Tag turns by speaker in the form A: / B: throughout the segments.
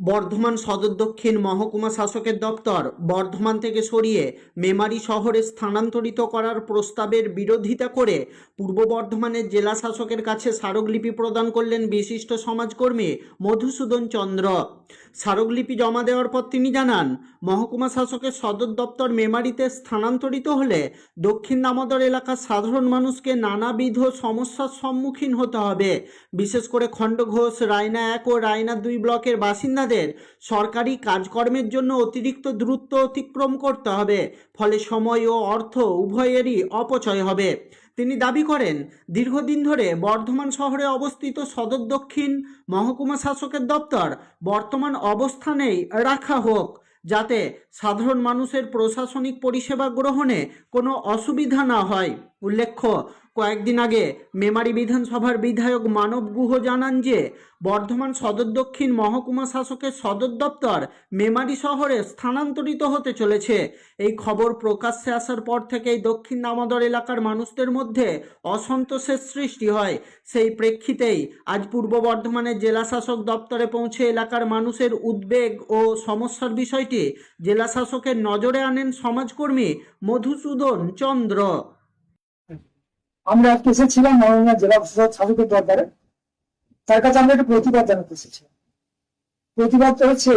A: বর্ধমান সদর দক্ষিণ মহকুমা শাসকের দপ্তর বর্ধমান থেকে সরিয়ে মেমারি শহরে স্থানান্তরিত করার প্রস্তাবের বিরোধিতা করে পূর্ব বর্ধমানের জেলা শাসকের কাছে স্মারকলিপি প্রদান করলেন বিশিষ্ট সমাজকর্মী মধুসূদন চন্দ্র। স্মারকলিপি জমা দেওয়ার পর তিনি জানান, মহকুমা শাসকের সদর দপ্তর মেমারিতে স্থানান্তরিত হলে দক্ষিণ দামোদর এলাকার সাধারণ মানুষকে নানাবিধ সমস্যার সম্মুখীন হতে হবে। বিশেষ করে খণ্ডঘোষ, রায়না 1 ও রায়না 2 ব্লকের বাসিন্দাদের সরকারি কাজকর্মের জন্য অতিরিক্ত দূরত্ব অতিক্রম করতে হবে, ফলে সময় ও অর্থ উভয়েরই অপচয় হবে। তিনি দাবি করেন, দীর্ঘদিন ধরে বর্ধমান শহরে অবস্থিত সদর দক্ষিণ মহকুমা শাসকের দপ্তর বর্তমান অবস্থানেই রাখা হোক, যাতে সাধারণ মানুষের প্রশাসনিক পরিষেবা গ্রহণে কোনো অসুবিধা না হয়। উল্লেখ্য, কয়েকদিন আগে মেমারি বিধানসভার বিধায়ক মানব গুহ জানান যে বর্ধমান সদর দক্ষিণ মহকুমা শাসকের সদর দপ্তর মেমারি শহরে স্থানান্তরিত হতে চলেছে। এই খবর প্রকাশ্যে আসার পর থেকেই দক্ষিণ দামোদর এলাকার মানুষদের মধ্যে অসন্তোষের সৃষ্টি হয়। সেই প্রেক্ষিতেই আজ পূর্ব বর্ধমানের জেলা শাসক দপ্তরে পৌঁছে এলাকার মানুষের উদ্বেগ ও সমস্যার বিষয়টি জেলা শাসকের নজরে আনেন সমাজকর্মী মধুসূদন চন্দ্র।
B: আমরা আজকে এসেছিলাম মাননীয় জেলা শাসকের দরবারে, তার কাছে আমরা একটা প্রতিবাদ জানাতে এসেছিলাম। প্রতিবাদটা হচ্ছে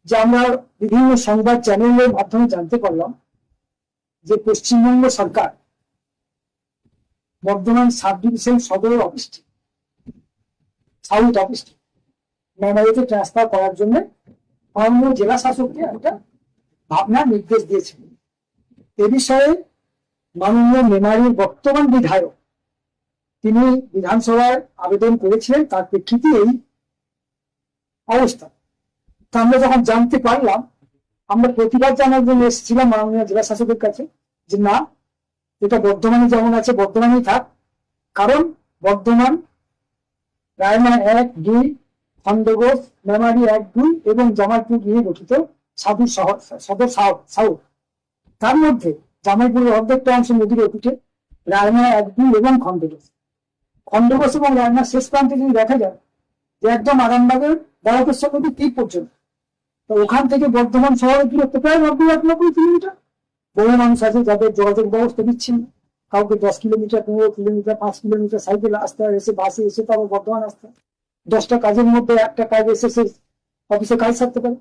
B: যে আমরা বিভিন্ন সংবাদ চ্যানেলের মাধ্যমে জানতে পারলাম যে পশ্চিমবঙ্গ সরকার বর্ধমান সাব ডিভিশন সদর অফিসটি, সাউথ অফিসটি মেমারিতে ট্রান্সফার করার জন্য মাননীয় জেলা শাসককে একটা ভাবনা নির্দেশ দিয়েছেন। এ বিষয়ে মাননীয় মেমারির বর্তমান বিধায়ক তিনি বিধানসভায় আবেদন করেছিলেন, তার প্রেক্ষিতে এই অবস্থা। তা আমরা যখন জানতে পারলাম, আমরা প্রতিবাদ জানার জন্য এসেছিলাম মাননীয় জেলা শাসকের কাছে যে না, এটা বর্ধমানে যেমন আছে বর্ধমানেই থাক, কারণ বর্ধমান রায়না 1, 2, খণ্ডঘোষ, মেমারি 1, 2 এবং জামালপুর নিয়ে গঠিত সাধু শহর সদর সাউথ। তার মধ্যে জামালপুরের অর্ধেকটা অংশ নদীর ওপিঠে, রায়না 1, 2 এবং খণ্ডঘোষ এবং রায়নার শেষ প্রান্তে যদি দেখা যায় যে একদম আরামবাগের বড়কেশ্বর নদীর তীর পর্যন্ত, তো ওখান থেকে বর্ধমান শহরের দূরত্ব প্রায় 90-91 কিলোমিটার। বহু মানুষ আছে যাদের যোগাযোগ ব্যবস্থা বিচ্ছিন্ন, কাউকে 10 কিলোমিটার, 15 কিলোমিটার, 5 কিলোমিটার সাইকেল আসতে হয়, এসে বাসে এসে তারপর বর্ধমান আসতে হয়। 10টা কাজের মধ্যে একটা কাজ এসে সে অফিসে কাজ সারতে পারে।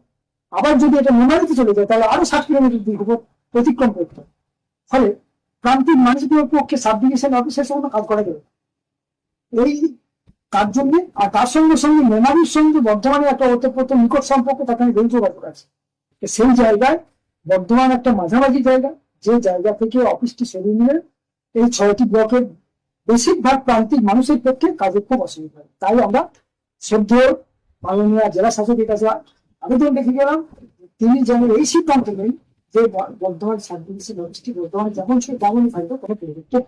B: আবার যদি এটা মেমারিতে চলে যায় তাহলে আরো 60 কিলোমিটার দীর্ঘ অতিক্রম করতে হয়। ফলে প্রান্তিক মানুষদের পক্ষে সাব ডিভিশন অফিসের সঙ্গে কাজ করা যাবে এই তার জন্য। আর তার সঙ্গে সঙ্গে মেমারির সঙ্গে বর্ধমানের একটা ওতপ্রোত নিকট সম্পর্ক তাকে যোগাযোগ আছে। সেই জায়গায় বর্ধমান একটা মাঝামাঝি জায়গা, যে জায়গা থেকে অফিসটি সরিয়ে নিলে এই 6টি ব্লকের বেশিরভাগ প্রান্তিক মানুষের পক্ষে কাজের খুব অসুবিধা হয়। তাই আমরা শ্রদ্ধেয় মাননীয় জেলা শাসকের কাছে আবেদন রেখে গেলাম, তিনি যেন এই সিদ্ধান্ত নেন যে বর্ধমান সাব ডিভিশন অফিসটি বর্ধমানে যেমন সে তেমনই থাকবে, কোনো পরিবর্তন